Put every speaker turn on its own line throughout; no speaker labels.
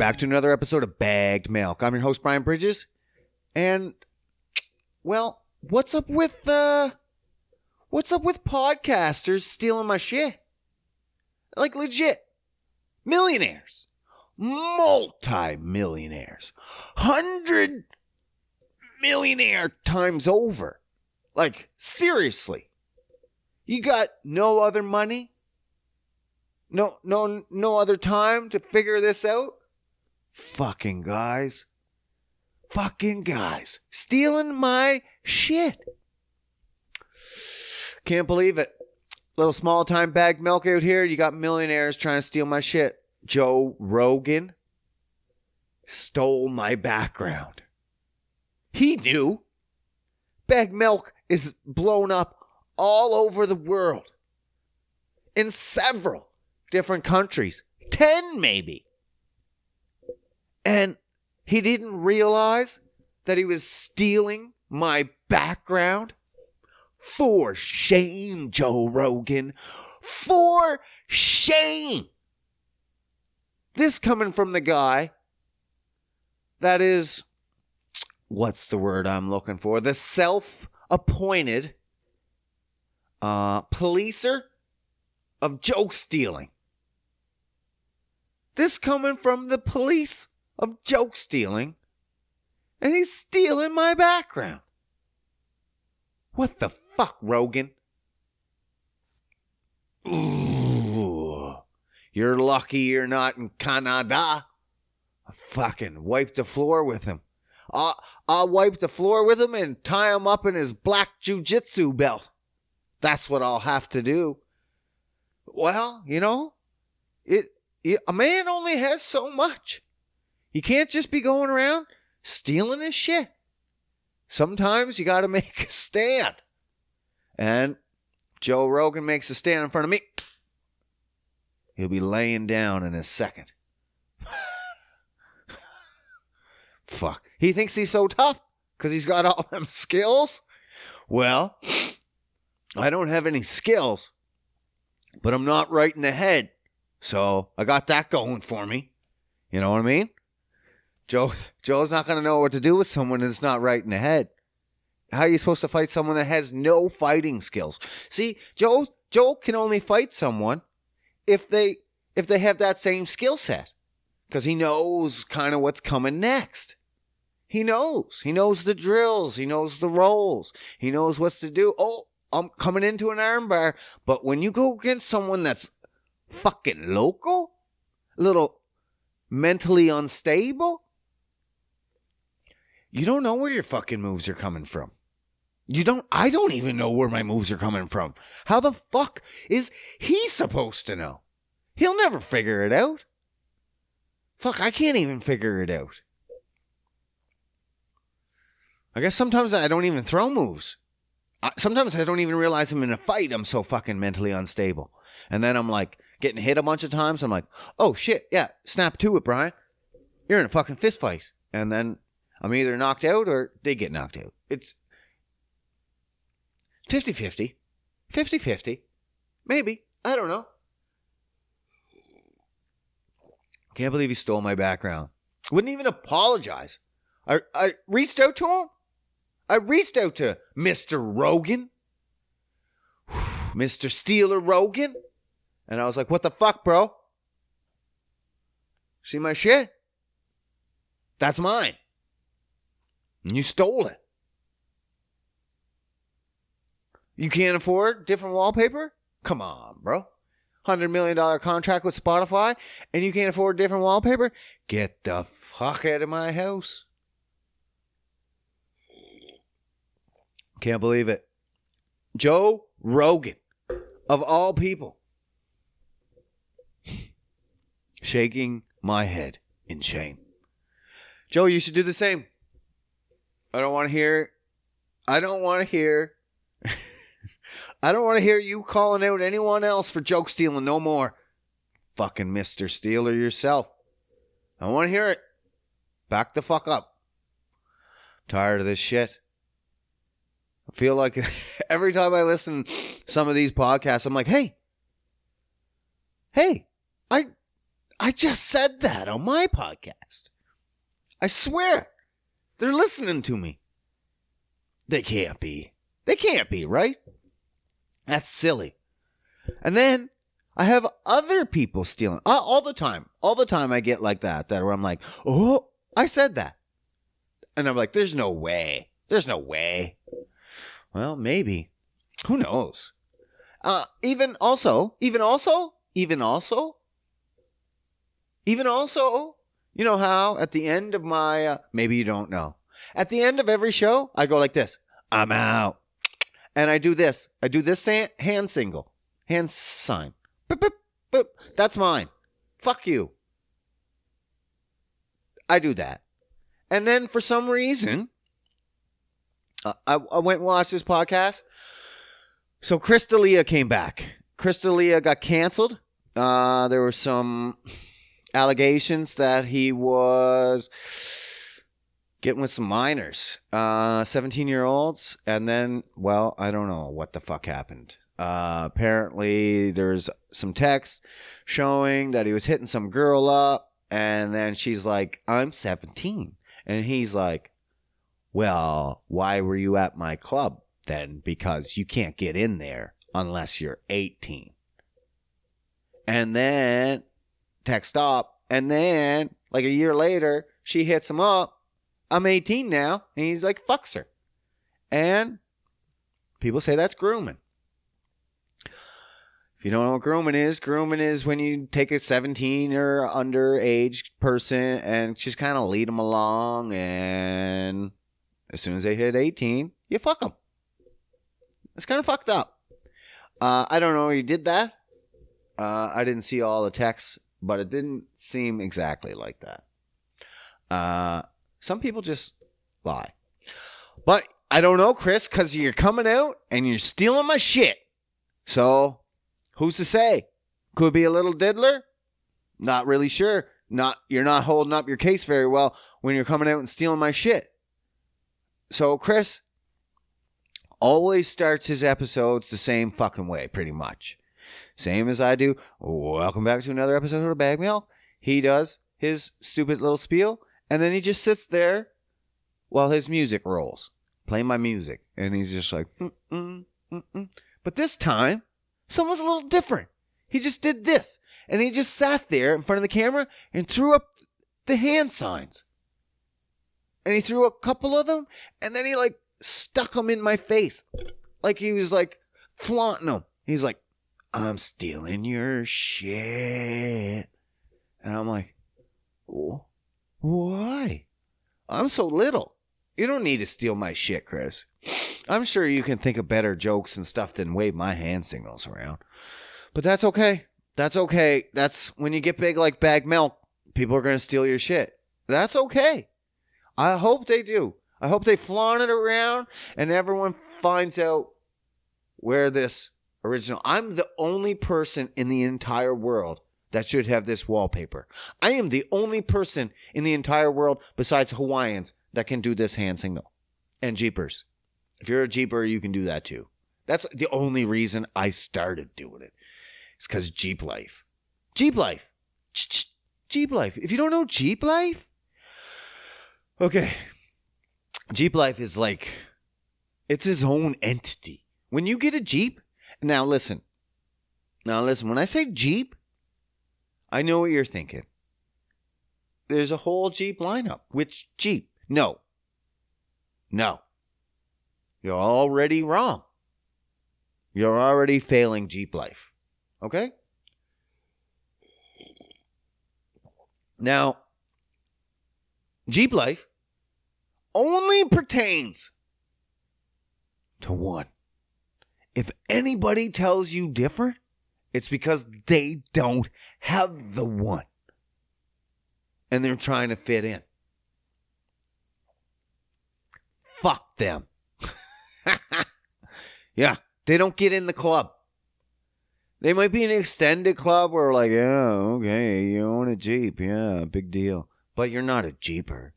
back to another episode of Bagged Milk. I'm your host, Brian Bridges. And, well, what's up with podcasters stealing my shit? Like, legit. Millionaires. Multi-millionaires. 100 millionaire times over. Like, seriously. You got no other money? No other time to figure this out? Fucking guys. Stealing my shit. Can't believe it. Little small time bagged milk out here. You got millionaires trying to steal my shit. Joe Rogan stole my background. He knew. Bagged milk is blown up all over the world. In several different countries. 10 maybe. And he didn't realize that he was stealing my background? For shame, Joe Rogan. For shame. This coming from the guy that is, what's the word I'm looking for? The self-appointed policer of joke stealing. This coming from the police of joke stealing, and he's stealing my background. What the fuck, Rogan? Ooh, you're lucky you're not in Canada. I fucking wipe the floor with him. I'll wipe the floor with him and tie him up in his black jiu-jitsu belt. That's what I'll have to do. Well, you know, a man only has so much. You can't just be going around stealing his shit. Sometimes you got to make a stand. And Joe Rogan makes a stand in front of me. He'll be laying down in a second. Fuck. He thinks he's so tough because he's got all them skills. Well, I don't have any skills, but I'm not right in the head. So I got that going for me. You know what I mean? Joe's not going to know what to do with someone that's not right in the head. How are you supposed to fight someone that has no fighting skills? See, Joe can only fight someone if they have that same skill set. Because he knows kind of what's coming next. He knows. He knows the drills. He knows the rolls. He knows what's to do. Oh, I'm coming into an armbar. But when you go against someone that's fucking local, a little mentally unstable, you don't know where your fucking moves are coming from. I don't even know where my moves are coming from. How the fuck is he supposed to know? He'll never figure it out. Fuck, I can't even figure it out. I guess sometimes I don't even throw moves. Sometimes I don't even realize I'm in a fight. I'm so fucking mentally unstable. And then I'm like getting hit a bunch of times. I'm like, oh shit, yeah, snap to it, Brian. You're in a fucking fist fight. And then I'm either knocked out or they get knocked out. It's 50-50. 50-50. Maybe. I don't know. Can't believe he stole my background. Wouldn't even apologize. I reached out to him. I reached out to Mr. Rogan. Mr. Steeler Rogan. And I was like, what the fuck, bro? See my shit? That's mine. And you stole it. You can't afford different wallpaper? Come on, bro. $100 million contract with Spotify, and you can't afford different wallpaper? Get the fuck out of my house. Can't believe it. Joe Rogan, of all people, shaking my head in shame. Joe, you should do the same. I don't want to hear you calling out anyone else for joke stealing no more. Fucking Mr. Stealer yourself. I don't want to hear it. Back the fuck up. I'm tired of this shit. I feel like every time I listen to some of these podcasts, I'm like, hey, I I just said that on my podcast. I swear. They're listening to me. They can't be. They can't be, right? That's silly. And then I have other people stealing. All the time. All the time I get like that where I'm like, oh, I said that. And I'm like, there's no way. There's no way. Well, maybe. Who knows? Even also, you know how at the end of my, maybe you don't know. At the end of every show, I go like this. I'm out. And I do this. I do this hand sign. Boop, boop, boop. That's mine. Fuck you. I do that. And then for some reason, I went and watched this podcast. So Chris D'Elia came back. Chris D'Elia got canceled. There were some allegations that he was getting with some minors, 17-year-olds. And then, well, I don't know what the fuck happened. Apparently, there's some text showing that he was hitting some girl up. And then she's like, I'm 17. And he's like, well, why were you at my club then? Because you can't get in there unless you're 18. And then text stop. And then like a year later, she hits him up. I'm 18 now. And he's like, fucks her. And people say that's grooming. If you don't know what grooming is when you take a 17 or underage person and just kind of lead them along, and as soon as they hit 18, you fuck them. It's kind of fucked up. I don't know who did that. I didn't see all the texts, but it didn't seem exactly like that. Some people just lie. But I don't know, Chris, because you're coming out and you're stealing my shit. So who's to say? Could be a little diddler. Not really sure. You're not holding up your case very well when you're coming out and stealing my shit. So Chris always starts his episodes the same fucking way, pretty much. Same as I do. Welcome back to another episode of Bag Milk. He does his stupid little spiel, and then he just sits there while his music rolls. Play my music. And he's just like, But this time, someone's a little different. He just did this. And he just sat there in front of the camera and threw up the hand signs. And he threw a couple of them. And then he like stuck them in my face. Like he was like flaunting them. He's like, I'm stealing your shit. And I'm like, why? I'm so little. You don't need to steal my shit, Chris. I'm sure you can think of better jokes and stuff than wave my hand signals around. But that's okay. That's okay. That's when you get big like Bag Milk, people are going to steal your shit. That's okay. I hope they do. I hope they flaunt it around and everyone finds out where this original... I'm the only person in the entire world that should have this wallpaper. I am the only person in the entire world besides Hawaiians that can do this hand signal. And Jeepers. If you're a Jeeper, you can do that too. That's the only reason I started doing it. It's because Jeep Life. Jeep Life. Jeep Life. If you don't know Jeep Life... Okay. Jeep Life is like... It's his own entity. When you get a Jeep... Now listen. When I say Jeep... I know what you're thinking. There's a whole Jeep lineup. Which Jeep? No. You're already wrong. You're already failing Jeep Life. Okay? Now, Jeep Life only pertains to one. If anybody tells you different, it's because they don't have the one. And they're trying to fit in. Fuck them. Yeah, they don't get in the club. They might be an extended club where like, yeah, okay, you own a Jeep. Yeah, big deal. But you're not a Jeeper.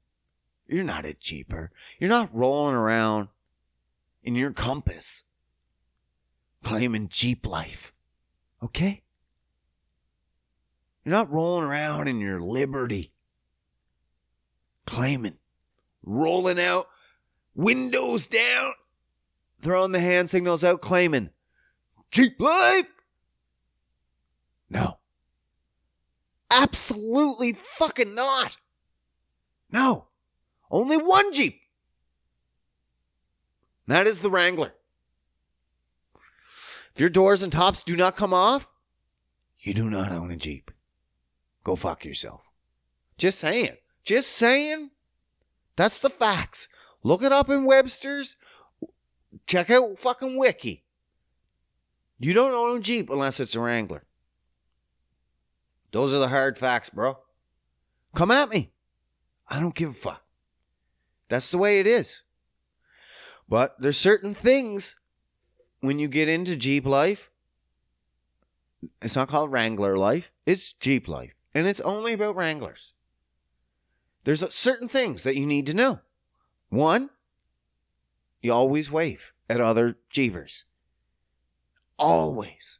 You're not a Jeeper. You're not rolling around in your Compass claiming Jeep Life. Okay? You're not rolling around in your liberty. Claiming. Rolling out. Windows down. Throwing the hand signals out. Claiming. Jeep life. No. Absolutely fucking not. No. Only one Jeep. That is the Wrangler. If your doors and tops do not come off, you do not own a Jeep. Go fuck yourself. Just saying. Just saying. That's the facts. Look it up in Webster's. Check out fucking Wiki. You don't own a Jeep unless it's a Wrangler. Those are the hard facts, bro. Come at me. I don't give a fuck. That's the way it is. But there's certain things when you get into Jeep life. It's not called Wrangler life. It's Jeep life. And it's only about Wranglers. There's certain things that you need to know. One, you always wave at other Jeepers. Always.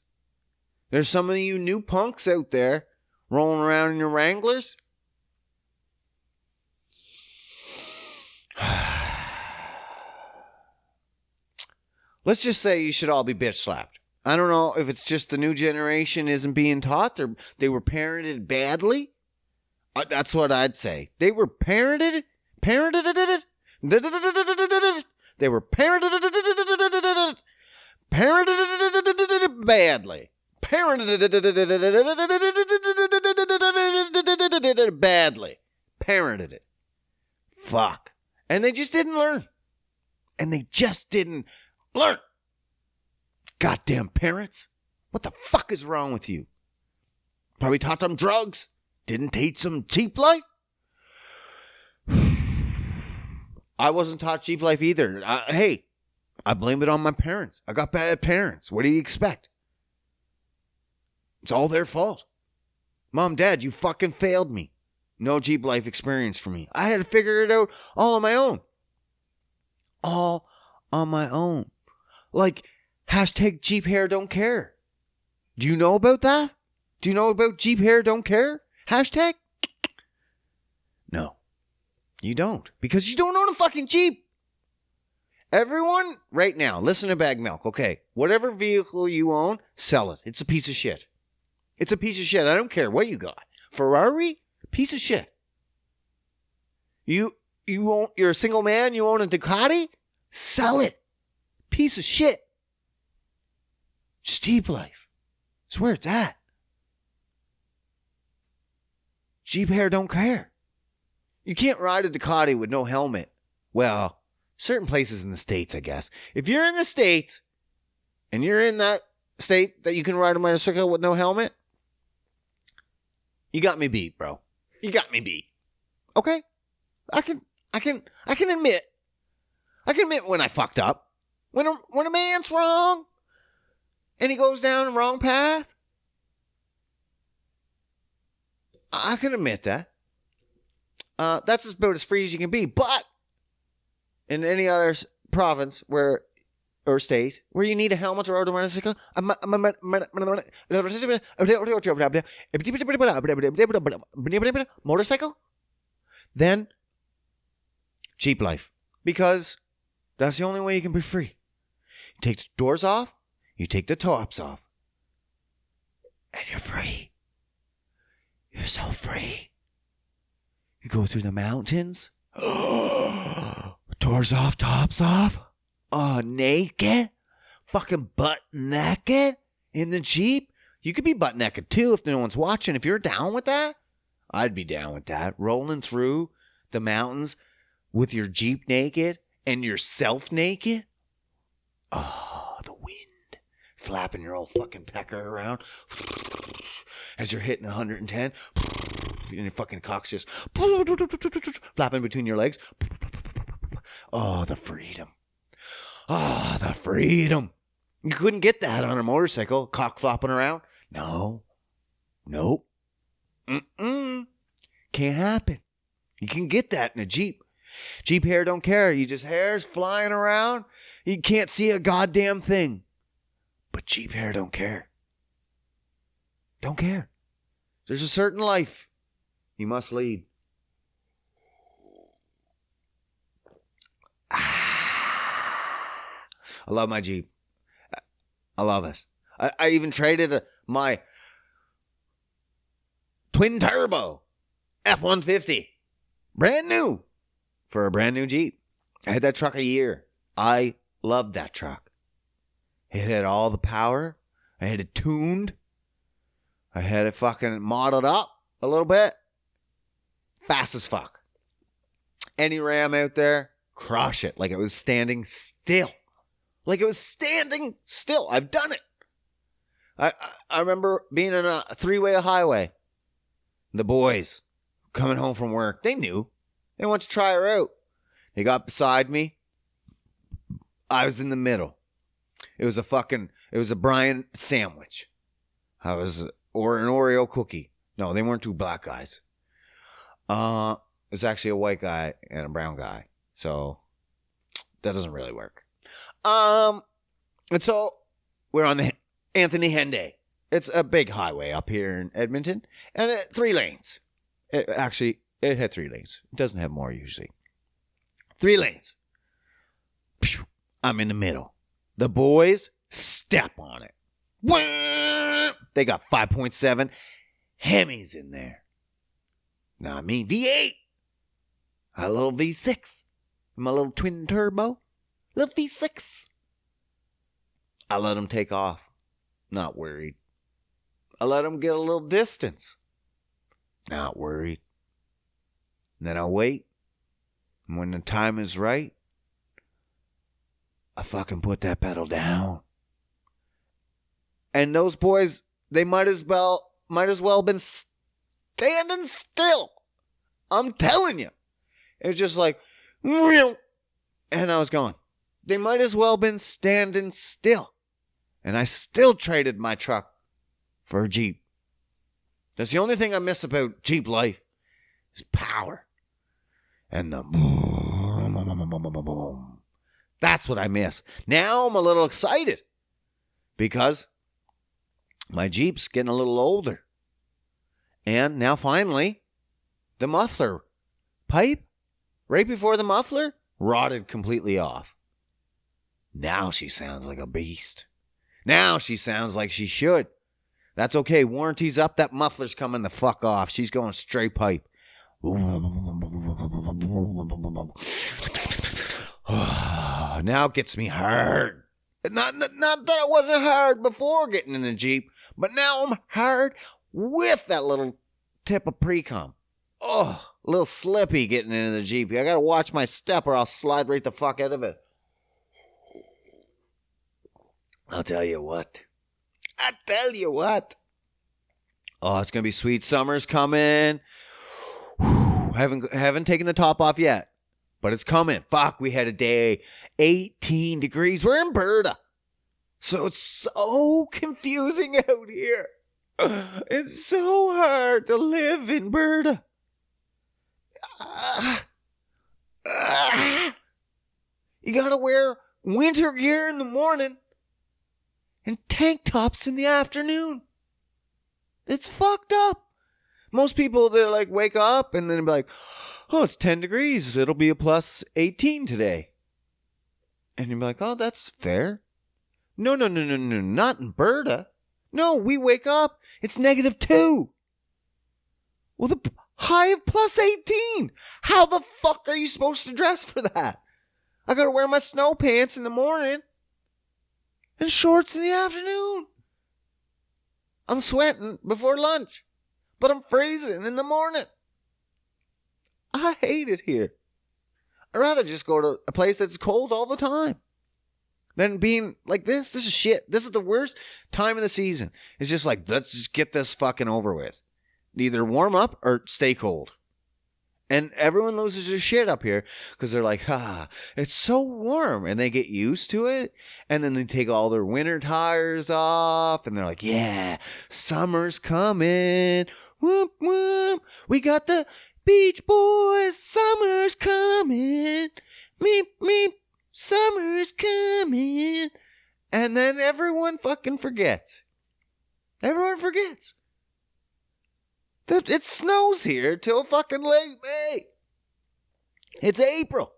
There's some of you new punks out there rolling around in your Wranglers. Let's just say you should all be bitch slapped. I don't know if it's just the new generation isn't being taught. They were parented badly. That's what I'd say. They were parented. They were parented badly. Badly. Parented it. Fuck. And they just didn't learn. Learn. Goddamn parents. What the fuck is wrong with you? Probably taught them drugs. Didn't teach them Jeep life. I wasn't taught Jeep life either. Hey, I blame it on my parents. I got bad parents. What do you expect? It's all their fault. Mom, Dad, you fucking failed me. No Jeep life experience for me. I had to figure it out all on my own. All on my own. Like, hashtag Jeep hair don't care. Do you know about that? Do you know about Jeep hair don't care? Hashtag? No. You don't. Because you don't own a fucking Jeep. Everyone, right now, listen to Bag Milk. Okay, whatever vehicle you own, sell it. It's a piece of shit. It's a piece of shit. I don't care what you got. Ferrari? Piece of shit. You're a single man, you own a Ducati? Sell it. Piece of shit. It's Jeep life. It's where it's at. Jeep hair don't care. You can't ride a Ducati with no helmet. Well, certain places in the States, I guess. If you're in the States, and you're in that state that you can ride a motorcycle with no helmet, you got me beat, bro. You got me beat. Okay? I can admit. I can admit when I fucked up. When a man's wrong and he goes down the wrong path, I can admit that. That's about as free as you can be. But in any other province or state where you need a helmet to ride a motorcycle, then Jeep life. Because that's the only way you can be free. You take the doors off, you take the tops off, and you're free. You're so free. You go through the mountains. Doors off, tops off. Naked. Fucking butt naked in the Jeep. You could be butt naked too if no one's watching. If you're down with that, I'd be down with that. Rolling through the mountains with your Jeep naked and yourself naked. Oh, the wind. Flapping your old fucking pecker around as you're hitting 110. And your fucking cock's just flapping between your legs. Oh, the freedom. Oh, the freedom. You couldn't get that on a motorcycle, cock flopping around. No. Nope. Can't happen. You can get that in a Jeep. Jeep hair don't care. You just hair's flying around. You can't see a goddamn thing. But Jeep hair don't care. Don't care. There's a certain life you must lead. I love my Jeep. I love it. I even traded my twin turbo F-150, brand new, for a brand new Jeep. I had that truck a year. I loved that truck. It had all the power. I had it tuned. I had it fucking modded up a little bit. Fast as fuck. Any Ram out there, crush it like it was standing still. Like it was standing still. I've done it. I remember being in a three-way highway. The boys coming home from work, they knew. They wanted to try her out. They got beside me. I was in the middle. It was a Brian sandwich. Or an Oreo cookie. No, they weren't two black guys. It was actually a white guy and a brown guy. So that doesn't really work. And so we're on the Anthony Henday. It's a big highway up here in Edmonton. And 3 lanes. It had 3 lanes. It doesn't have more usually. 3 lanes. I'm in the middle. The boys step on it. They got 5.7 Hemis in there. Not me. V8. A little V6. My little twin turbo. Little V6. I let them take off. Not worried. I let them get a little distance. Not worried. And then I wait. And when the time is right, I fucking put that pedal down. And those boys, they might as well been standing still. I'm telling you. It's just like, and I was going. They might as well been standing still. And I still traded my truck for a Jeep. That's the only thing I miss about Jeep life is power. And the boom. That's what I miss. Now I'm a little excited because my Jeep's getting a little older. And now finally, the muffler pipe, right before the muffler, rotted completely off. Now she sounds like a beast. Now she sounds like she should. That's okay. Warranty's up. That muffler's coming the fuck off. She's going straight pipe. Now it gets me hard. Not that it wasn't hard before getting in the Jeep, but now I'm hard with that little tip of pre-cum. Oh, a little slippy getting into the Jeep. I gotta watch my step or I'll slide right the fuck out of it. I'll tell you what. Oh, it's gonna be sweet. Summer's coming. Haven't taken the top off yet, but it's coming. Fuck, we had a day 18 degrees. We're in Alberta, so it's so confusing out here. It's so hard to live in Alberta. You gotta wear winter gear in the morning and tank tops in the afternoon. It's fucked up. Most people, they're like, wake up and then be like, oh, it's 10 degrees. It'll be a plus 18 today. And you'll be like, oh, that's fair. No, not in Alberta. No, we wake up, it's -2. Well, the high of plus 18. How the fuck are you supposed to dress for that? I gotta wear my snow pants in the morning and shorts in the afternoon. I'm sweating before lunch, but I'm freezing in the morning. I hate it here. I'd rather just go to a place that's cold all the time than being like this. This is shit. This is the worst time of the season. It's just like, let's just get this fucking over with. Either warm up or stay cold. And everyone loses their shit up here because they're like, it's so warm. And they get used to it. And then they take all their winter tires off. And they're like, yeah, summer's coming. Whoop, whoop. We got the Beach Boys. Summer's coming. Meep, meep. Summer's coming. And then everyone fucking forgets. Everyone forgets. that it snows here till fucking late May. It's April.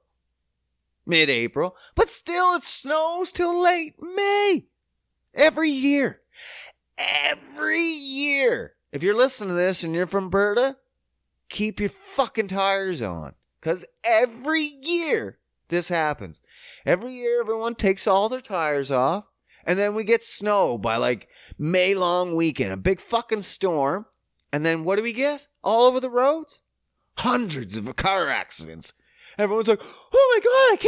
Mid-April. But still, it snows till late May. Every year. Every year. If you're listening to this and you're from Alberta, keep your fucking tires on. Because every year this happens. Every year everyone takes all their tires off. And then we get snow by like May long weekend. A big fucking storm. And then what do we get all over the roads? Hundreds of car accidents. Everyone's like, oh my God,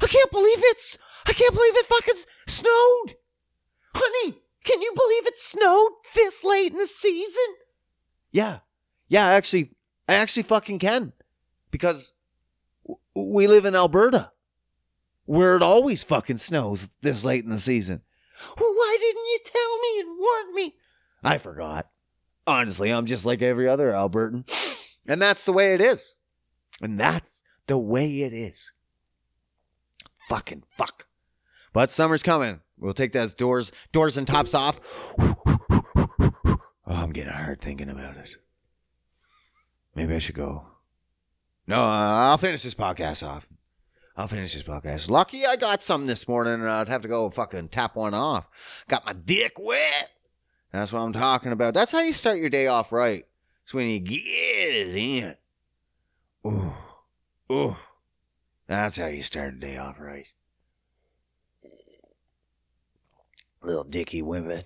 I can't believe it fucking snowed. Honey, can you believe it snowed this late in the season? Yeah, I actually fucking can. Because we live in Alberta, where it always fucking snows this late in the season. Well, why didn't you tell me and warn me? I forgot. Honestly, I'm just like every other Albertan. And that's the way it is. And that's the way it is. Fucking fuck. But summer's coming. We'll take those doors and tops off. Oh, I'm getting hard thinking about it. Maybe I should go. No, I'll finish this podcast off. Lucky I got some this morning and I'd have to go fucking tap one off. Got my dick wet. That's what I'm talking about. That's how you start your day off right. It's when you get it in. Ooh. That's how you start a day off right. Little dicky wetting.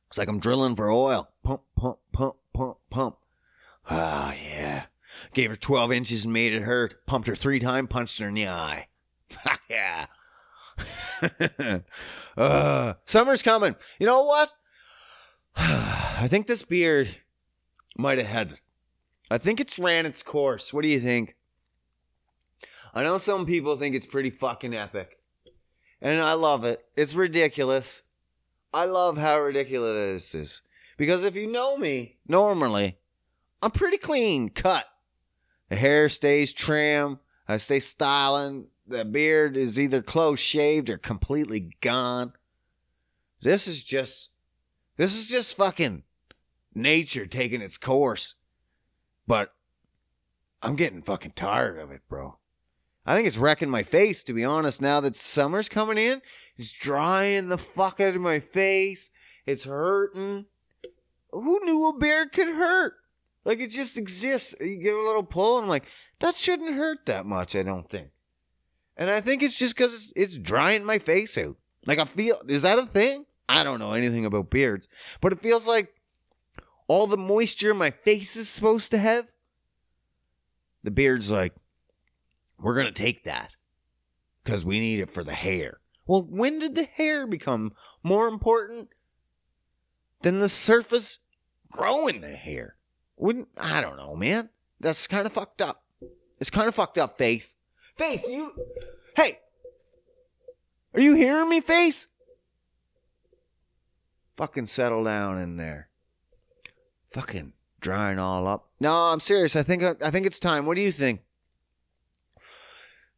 It's like I'm drilling for oil. Pump. Ah, yeah. Gave her 12 inches and made it hurt. Pumped her 3 times, punched her in the eye. Yeah. Summer's coming. You know what? I think this beard might have had it. I think it's ran its course. What do you think? I know some people think it's pretty fucking epic. And I love it. It's ridiculous. I love how ridiculous this is. Because if you know me, normally, I'm pretty clean cut. The hair stays trim. I stay styling. The beard is either close shaved or completely gone. This is just fucking nature taking its course. But I'm getting fucking tired of it, bro. I think it's wrecking my face, to be honest, now that summer's coming in. It's drying the fuck out of my face. It's hurting. Who knew a beard could hurt? Like, it just exists. You give a little pull, and I'm like, that shouldn't hurt that much, I don't think. And I think it's just because it's drying my face out. Like, I feel, is that a thing? I don't know anything about beards. But it feels like all the moisture my face is supposed to have, the beard's like, we're going to take that because we need it for the hair. Well, when did the hair become more important than the surface growing the hair? I don't know, man. That's kind of fucked up. It's kind of fucked up, Face. Face, hey, are you hearing me, Face? Fucking settle down in there. Fucking drying all up. No, I'm serious. I think it's time. What do you think?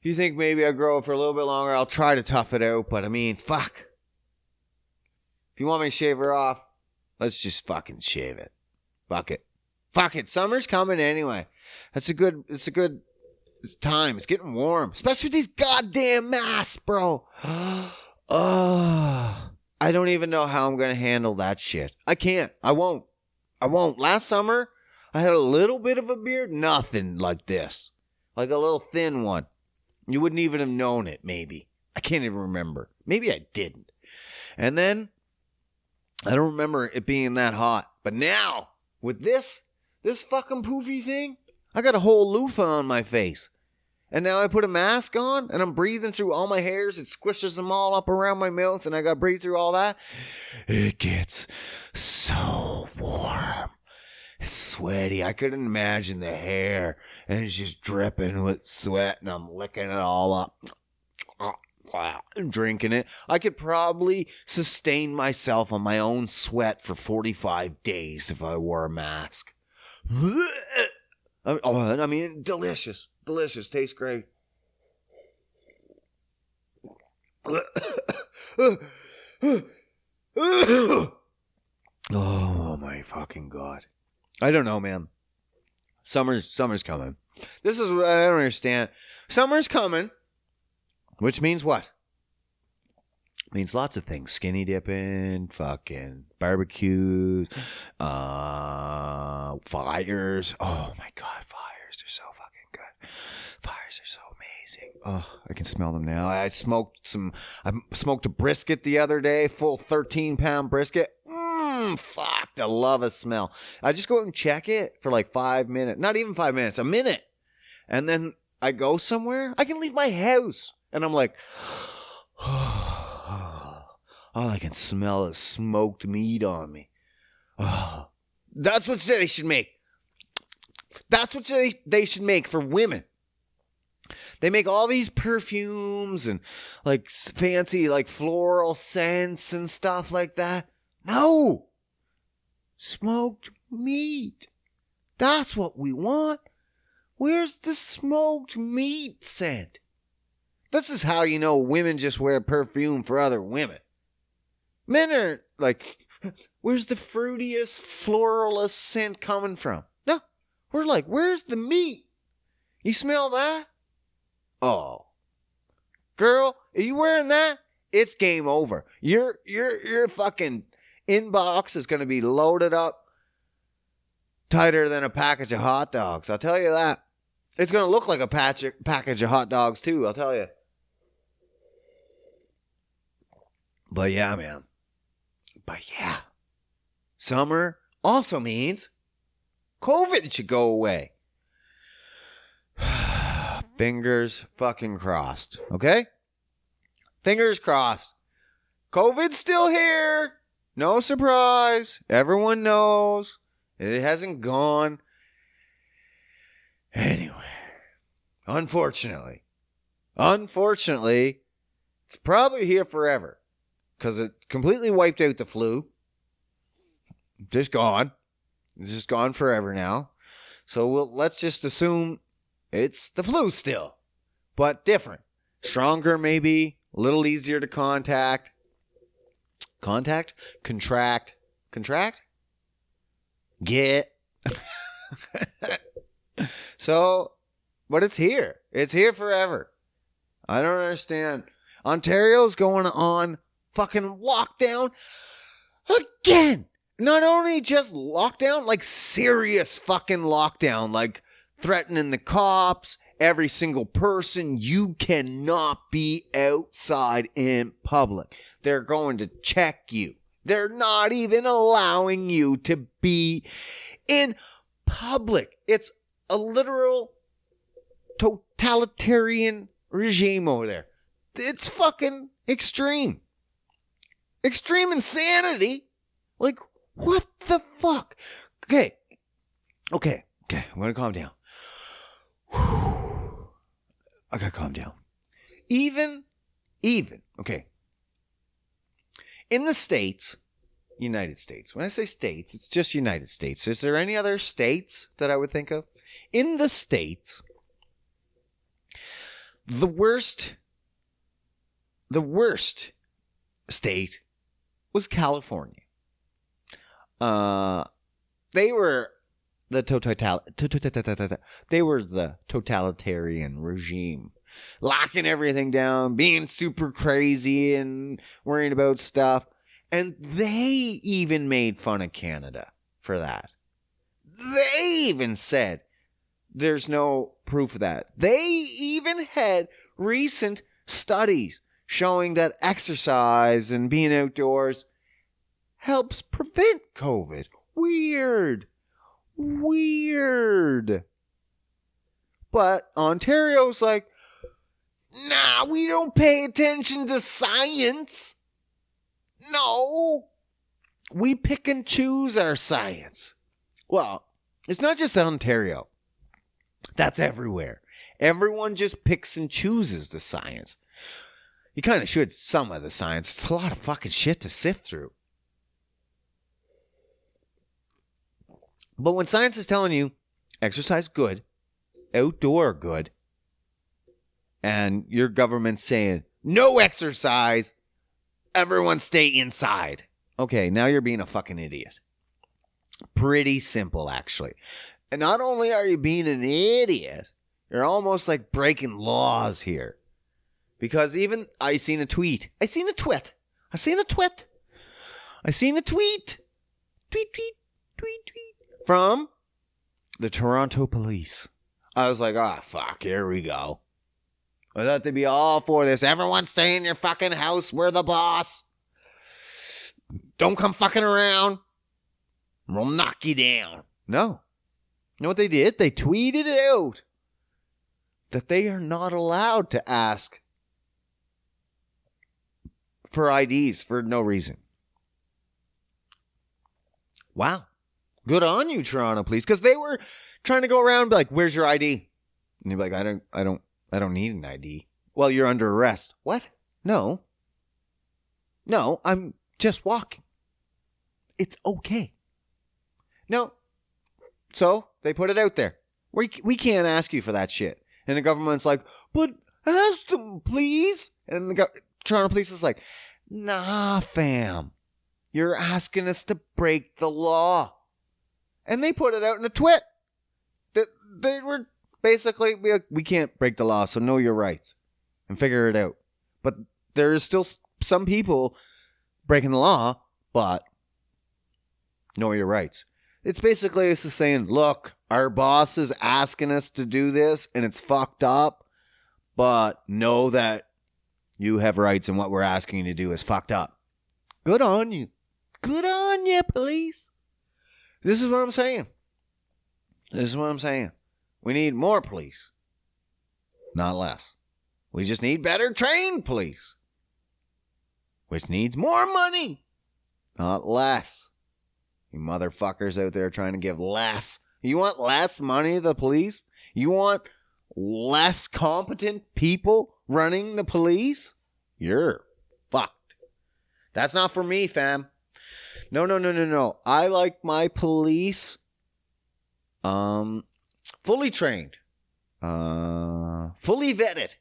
You think maybe I grow for a little bit longer? I'll try to tough it out, but I mean, fuck. If you want me to shave her off, let's just fucking shave it. Fuck it. Summer's coming anyway. It's a good time. It's getting warm, especially with these goddamn masks, bro. I don't even know how I'm going to handle that shit. I can't. I won't. Last summer, I had a little bit of a beard. Nothing like this. Like a little thin one. You wouldn't even have known it, maybe. I can't even remember. Maybe I didn't. And then, I don't remember it being that hot. But now, with this fucking poofy thing, I got a whole loofah on my face. And now I put a mask on, and I'm breathing through all my hairs. It squishes them all up around my mouth, and I got to breathe through all that. It gets so warm. It's sweaty. I couldn't imagine the hair, and it's just dripping with sweat, and I'm licking it all up. And drinking it. I could probably sustain myself on my own sweat for 45 days if I wore a mask. I mean, delicious. Delicious. Tastes great. Oh my fucking God. I don't know, man. Summer's coming. This is what I don't understand. Summer's coming, which means what? Means lots of things. Skinny dipping, fucking barbecues, fires. Oh my God, fires are so fucking good. Fires are so amazing. Oh, I can smell them now. I smoked a brisket the other day, full 13-pound brisket. Fuck, I love a smell. I just go out and check it for like 5 minutes. Not even 5 minutes, a minute. And then I go somewhere. I can leave my house. And I'm like, all I can smell is smoked meat on me. Oh, that's what they should make. That's what they should make for women. They make all these perfumes and like fancy like floral scents and stuff like that. No. Smoked meat. That's what we want. Where's the smoked meat scent? This is how you know women just wear perfume for other women. Men are like, where's the fruitiest, floralist scent coming from? No, we're like, where's the meat? You smell that? Oh, girl, are you wearing that? It's game over. Your fucking inbox is going to be loaded up tighter than a package of hot dogs. I'll tell you that. It's going to look like a package of hot dogs too, I'll tell you. But yeah, man. Summer also means COVID should go away. Fingers fucking crossed, okay? Fingers crossed. COVID's still here. No surprise. Everyone knows. It hasn't gone. Anyway, unfortunately, it's probably here forever because it completely wiped out the flu. Just gone. It's just gone forever now. So let's just assume it's the flu still, but different. Stronger maybe, a little easier to contract, get. So, but it's here. It's here forever. I don't understand. Ontario's going on fucking lockdown again. Not only just lockdown, like serious fucking lockdown, like threatening the cops, every single person. You cannot be outside in public. They're going to check you. They're not even allowing you to be in public. It's a literal totalitarian regime over there. It's fucking extreme. Extreme insanity. Like, what the fuck? Okay. I'm going to calm down. I got to calm down. Even, okay. In the States, United States. When I say states, it's just United States. Is there any other states that I would think of? In the States, the worst state was California. They were the totalitarian regime, locking everything down, being super crazy and worrying about stuff. And they even made fun of Canada for that. They even said there's no proof of that. They even had recent studies showing that exercise and being outdoors helps prevent COVID. Weird. But Ontario's like, nah, we don't pay attention to science. No, we pick and choose our science. Well, it's not just Ontario. That's everywhere. Everyone just picks and chooses the science. You kind of should, some of the science. It's a lot of fucking shit to sift through. But when science is telling you exercise good, outdoor good, and your government's saying no exercise, everyone stay inside. Okay, now you're being a fucking idiot. Pretty simple, actually. And not only are you being an idiot, you're almost like breaking laws here. Because even I seen a tweet. Tweet. From the Toronto police. I was like, oh, fuck, here we go. I thought they'd be all for this. Everyone stay in your fucking house. We're the boss. Don't come fucking around. We'll knock you down. No. You know what they did? They tweeted it out that they are not allowed to ask for IDs for no reason. Wow. Good on you, Toronto police. Because they were trying to go around and be like, where's your ID? And you're like, I don't need an ID. Well, you're under arrest. What? No, I'm just walking. It's okay. No. So they put it out there. We can't ask you for that shit. And the government's like, but ask them, please. And the Toronto police is like, nah, fam. You're asking us to break the law. And they put it out in a tweet. That they were basically, we can't break the law, so know your rights and figure it out. But there is still some people breaking the law, but know your rights. It's basically it's saying, look, our boss is asking us to do this, and it's fucked up, but know that you have rights, and what we're asking you to do is fucked up. Good on you. Good on you, police. This is what I'm saying. We need more police, not less. We just need better trained police, which needs more money, not less. You motherfuckers out there trying to give less. You want less money to the police? You want less competent people running the police? You're fucked. That's not for me, fam. No. I like my police fully trained, fully vetted,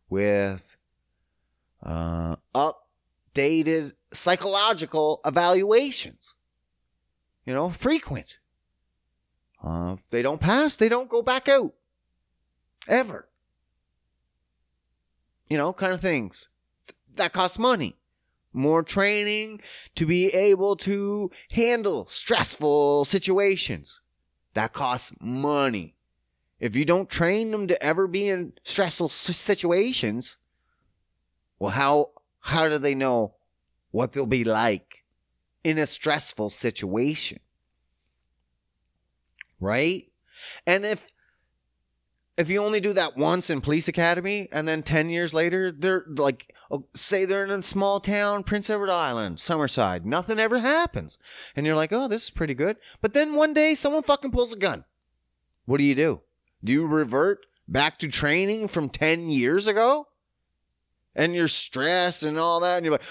with updated psychological evaluations. Frequent. If they don't pass, they don't go back out. Ever. Kind of things. That costs money. More training to be able to handle stressful situations. That costs money. If you don't train them to ever be in stressful situations, well, how do they know what they'll be like in a stressful situation? Right? And if you only do that once in police academy, and then 10 years later, they're like, say they're in a small town, Prince Edward Island, Summerside, nothing ever happens. And you're like, oh, this is pretty good. But then one day, someone fucking pulls a gun. What do? Do you revert back to training from 10 years ago? And you're stressed and all that, and you're like,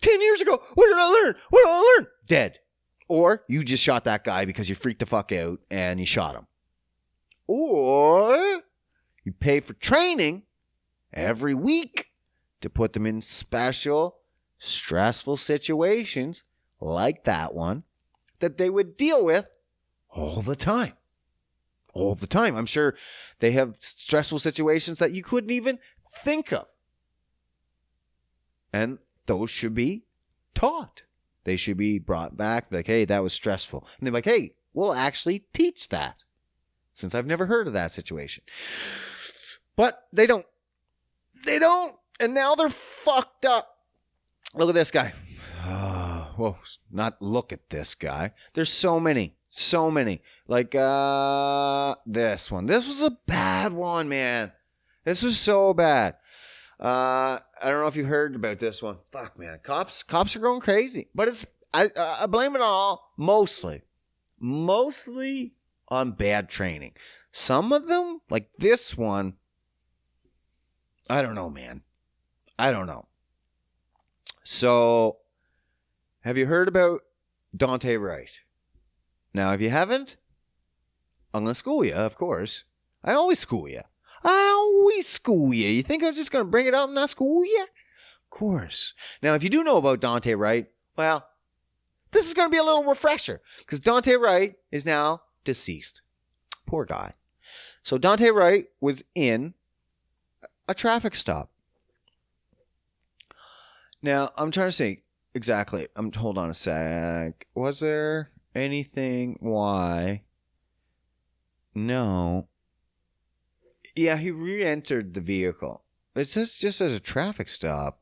10 years ago, what did I learn? Dead. Or you just shot that guy because you freaked the fuck out and you shot him. Or you pay for training every week to put them in special, stressful situations like that one that they would deal with all the time. All the time. I'm sure they have stressful situations that you couldn't even think of. And those should be taught. They should be brought back, like, hey, that was stressful. And they're like, hey, we'll actually teach that, since I've never heard of that situation. But they don't. And now they're fucked up. Look at this guy. Well, not look at this guy. There's so many. Like this one. This was a bad one, man. This was so bad. I don't know if you heard about this one. Fuck, man. Cops are going crazy. But I blame it all mostly on bad training. Some of them, like this one, I don't know, man. I don't know. So, have you heard about Daunte Wright? Now, if you haven't, I'm going to school you, of course. I always school you. You think I'm just going to bring it up and not school you? Of course. Now, if you do know about Daunte Wright, Well, this is going to be a little refresher because Dante Wright is now deceased. Poor guy. So Dante Wright was in a traffic stop. Now, I'm trying to see exactly. Hold on a sec. Was there anything why? No. Yeah, he re-entered the vehicle. It says just as a traffic stop.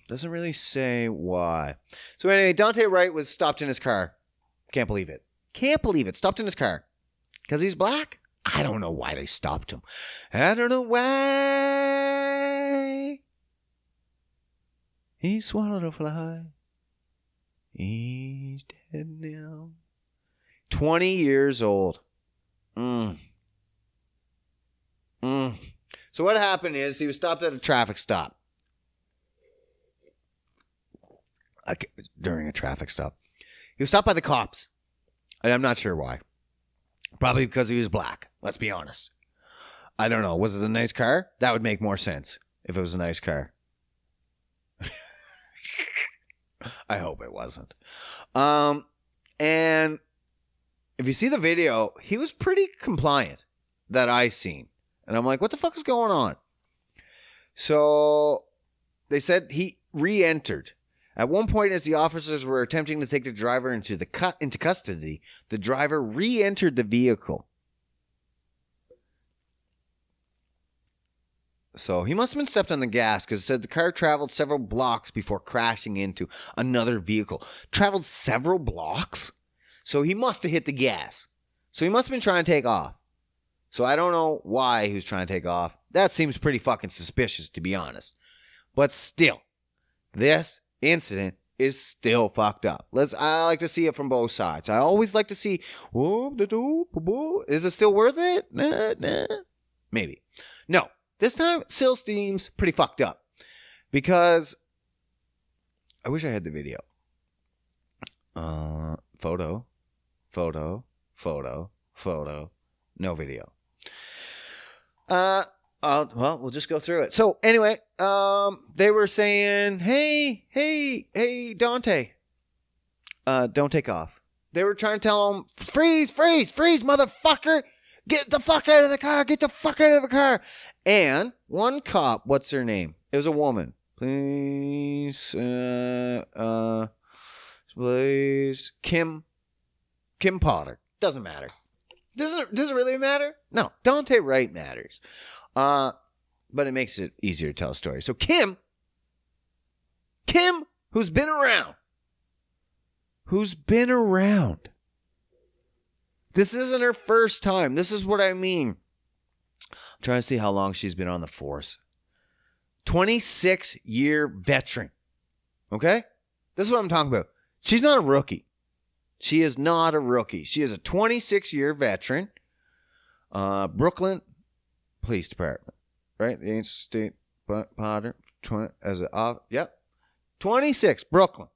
Doesn't really say why. So anyway, Dante Wright was stopped in his car. Can't believe it. Can't believe it. Stopped in his car. Because he's black? I don't know why they stopped him. I don't know why. He swallowed a fly. He's dead now. 20 years old. So what happened is he was stopped at a traffic stop. During a traffic stop. He was stopped by the cops. And I'm not sure why. Probably because he was black. Let's be honest. I don't know. Was it a nice car? That would make more sense if it was a nice car. I hope it wasn't. And if you see the video, he was pretty compliant that I seen. And I'm like, what the fuck is going on? So they said he re-entered. At one point, as the officers were attempting to take the driver into custody, the driver re-entered the vehicle. So he must have been stepped on the gas because it said the car traveled several blocks before crashing into another vehicle. Traveled several blocks? So he must have hit the gas. So he must have been trying to take off. So I don't know why he was trying to take off. That seems pretty fucking suspicious, to be honest. But still, this incident is still fucked up. I like to see it from both sides. I always like to see, is it still worth it? Nah. Maybe. No. This time, still seems pretty fucked up. Because I wish I had the video. Photo. No video. Well, we'll just go through it. So anyway, they were saying, hey, Dante, don't take off. They were trying to tell him, freeze, motherfucker. Get the fuck out of the car. And one cop, what's her name? It was a woman. Please, Kim Potter. Doesn't matter. Does it really matter? No, Dante Wright matters. But it makes it easier to tell a story. So Kim, who's been around. This isn't her first time. This is what I mean. I'm trying to see how long she's been on the force. 26-year veteran. Okay? This is what I'm talking about. She's not a rookie. She is not a rookie. She is a 26-year veteran. Brooklyn Police Department. Right? The State Potter. Yep. 26, Brooklyn.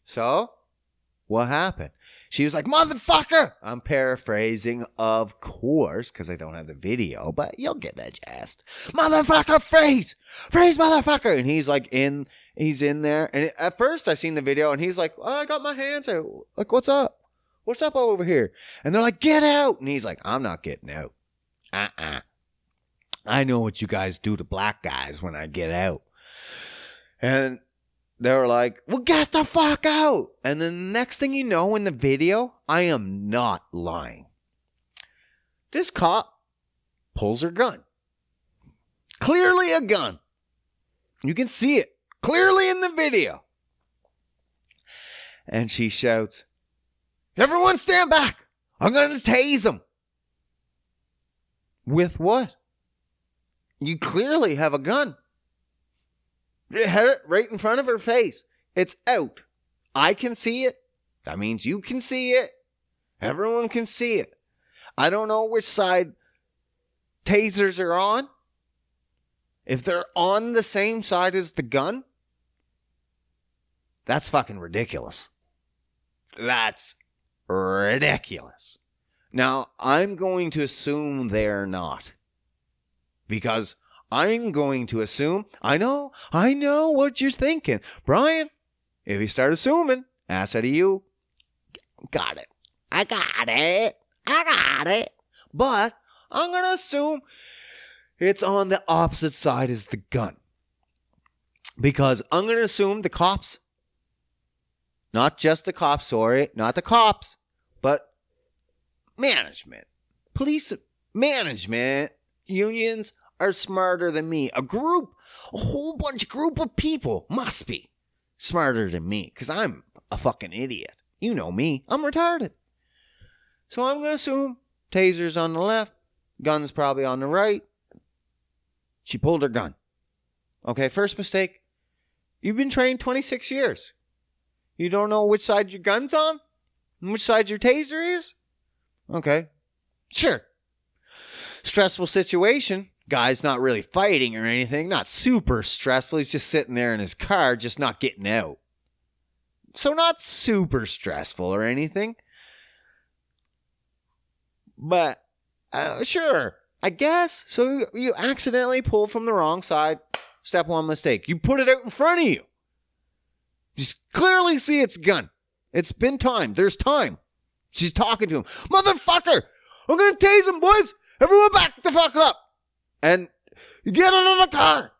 So, what happened? She was like, motherfucker! I'm paraphrasing, of course, because I don't have the video, but you'll get the gist. Motherfucker, freeze! Freeze, motherfucker! And he's in there. And at first I seen the video and he's like, oh, I got my hands out. Like, what's up? What's up over here? And they're like, get out! And he's like, I'm not getting out. I know what you guys do to black guys when I get out. And they were like, well, get the fuck out. And then the next thing you know in the video, I am not lying. This cop pulls her gun. Clearly a gun. You can see it clearly in the video. And she shouts, everyone stand back. I'm going to tase him. With what? You clearly have a gun. You had it right in front of her face. It's out. I can see it. That means you can see it. Everyone can see it. I don't know which side tasers are on. If they're on the same side as the gun, that's fucking ridiculous. That's ridiculous. Now, I'm going to assume they're not. Because I'm going to assume, I know what you're thinking. Brian, If you start assuming, ass out of you. Got it. I got it. But I'm going to assume it's on the opposite side as the gun. Because I'm going to assume the cops, not just the cops, sorry, not the cops, but management, police management, unions are smarter than me. A whole group of people must be smarter than me because I'm a fucking idiot. You know me, I'm retarded. So I'm going to assume taser's on the left, gun's probably on the right. She pulled her gun. Okay, first mistake. You've been trained 26 years. You don't know which side your gun's on? And which side your taser is? Okay, sure. Stressful situation. Guy's not really fighting or anything. Not super stressful. He's just sitting there in his car, just not getting out. So not super stressful or anything. But, sure, I guess. So you accidentally pull from the wrong side. Step one mistake. You put it out in front of you. You clearly see it's gun. It's been time. There's time. She's talking to him. Motherfucker! I'm going to tase him, boys! Everyone back the fuck up! And get out of the car!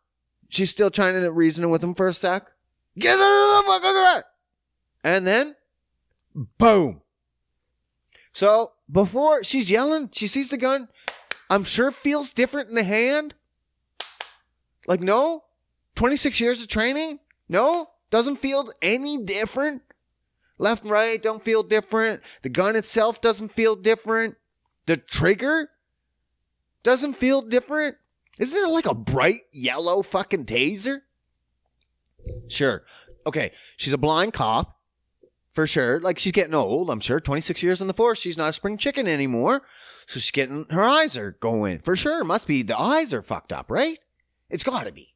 She's still trying to reason with him for a sec. Get out of the fucking car! And then, boom. So, before she's yelling, she sees the gun. I'm sure it feels different in the hand. Like, no? 26 years of training? No? Doesn't feel any different? Left and right don't feel different. The gun itself doesn't feel different. The trigger doesn't feel different. Isn't there like a bright yellow fucking taser? Sure. Okay, she's a blind cop. For sure. Like, she's getting old, I'm sure. 26 years in the force. She's not a spring chicken anymore. So she's getting, her eyes are going. For sure. Must be, the eyes are fucked up, right? It's gotta be.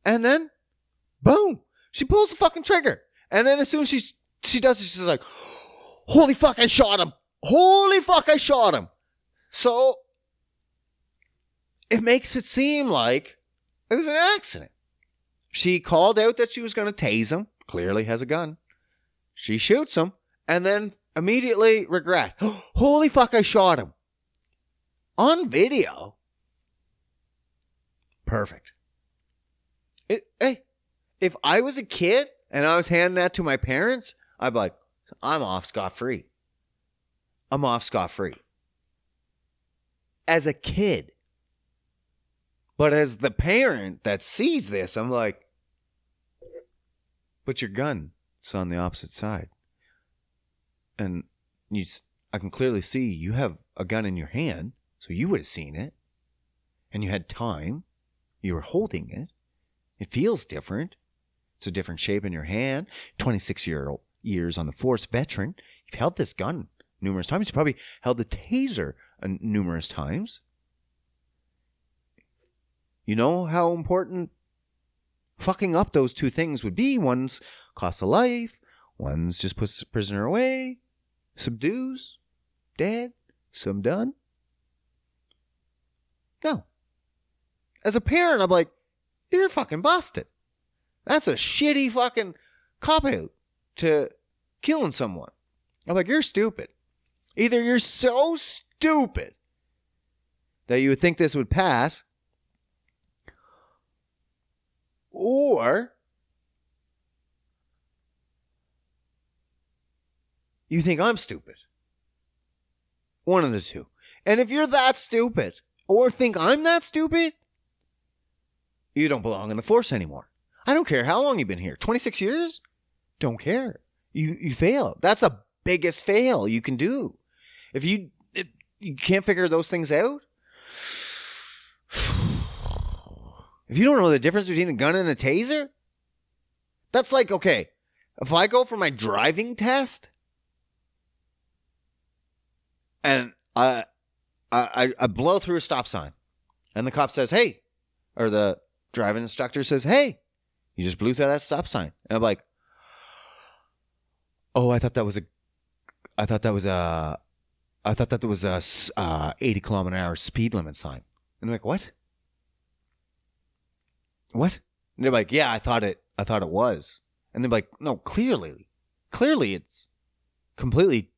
And then, boom. She pulls the fucking trigger. And then as soon as she does it, she's like, holy fuck, I shot him. Holy fuck, I shot him. So, it makes it seem like it was an accident. She called out that she was going to tase him. Clearly has a gun. She shoots him. And then immediately regret. Holy fuck, I shot him. On video. Perfect. Hey, if I was a kid and I was handing that to my parents, I'd be like, I'm off scot-free. I'm off scot-free. As a kid. But as the parent that sees this, I'm like, but your gun's on the opposite side. And I can clearly see you have a gun in your hand, so you would have seen it. And you had time. You were holding it. It feels different. It's a different shape in your hand. 26 years on the force veteran. You've held this gun numerous times. You probably held the taser numerous times. You know how important fucking up those two things would be. One's costs a life. One's just puts the prisoner away. Subdues. Dead. Some done. No. As a parent, I'm like, you're fucking busted. That's a shitty fucking cop-out to killing someone. I'm like, you're stupid. Either you're so stupid that you would think this would pass, or you think I'm stupid. One of the two. And if you're that stupid, or think I'm that stupid, you don't belong in the force anymore. I don't care how long you've been here. 26 years? Don't care. You fail. That's the biggest fail you can do. If you can't figure those things out, if you don't know the difference between a gun and a taser, that's like, okay, if I go for my driving test and I blow through a stop sign and the cop says, hey, or the driving instructor says, hey, you just blew through that stop sign. And I'm like, oh, I thought that was a 80 kilometer an hour speed limit sign. And I'm like, what? What? And they're like, yeah, I thought it was. And they're like, no, clearly it's completely,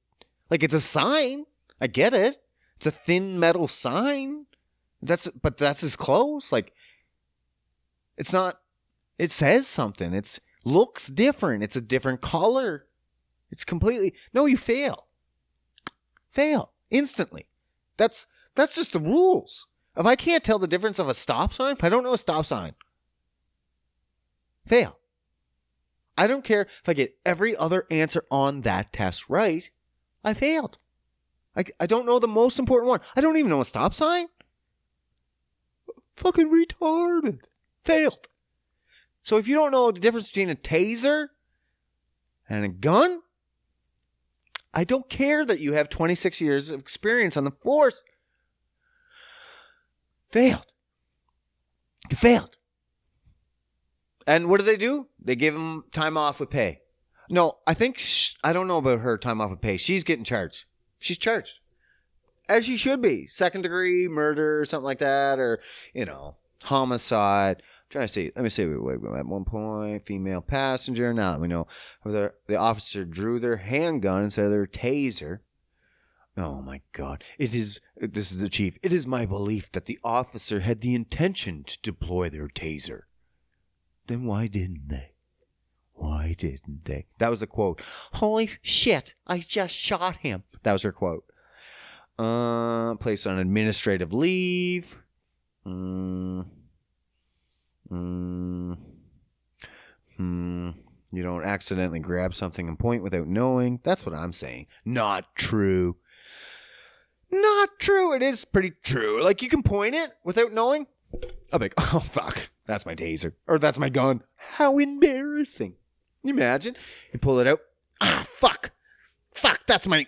like, it's a sign. I get it. It's a thin metal sign. But that's as close. Like, it's not, it says something. It's looks different. It's a different color. It's completely, no, you fail. Fail instantly. That's just the rules. If I can't tell the difference of a stop sign, if I don't know a stop sign, fail. I don't care if I get every other answer on that test right. I failed. I don't know the most important one. I don't even know a stop sign. Fucking retarded. Failed. So if you don't know the difference between a taser and a gun, I don't care that you have 26 years of experience on the force. Failed. You failed. And what do? They give him time off with pay. No, I think, I don't know about her time off with pay. She's getting charged. She's charged. As she should be. 2nd degree murder or something like that. Or, homicide. I'm trying to see. Let me see. Wait. At one point, female passenger. Now we know the officer drew their handgun instead of their taser. Oh my God. This is the chief. It is my belief that the officer had the intention to deploy their taser. Then why didn't they? Why didn't they? That was the quote. Holy shit, I just shot him. That was her quote. Placed on administrative leave. You don't accidentally grab something and point without knowing. That's what I'm saying. Not true. Not true. It is pretty true. Like, you can point it without knowing. I'm like, oh, fuck. That's my taser. Or that's my gun. How embarrassing. Can you imagine? You pull it out. Ah, fuck. Fuck, that's my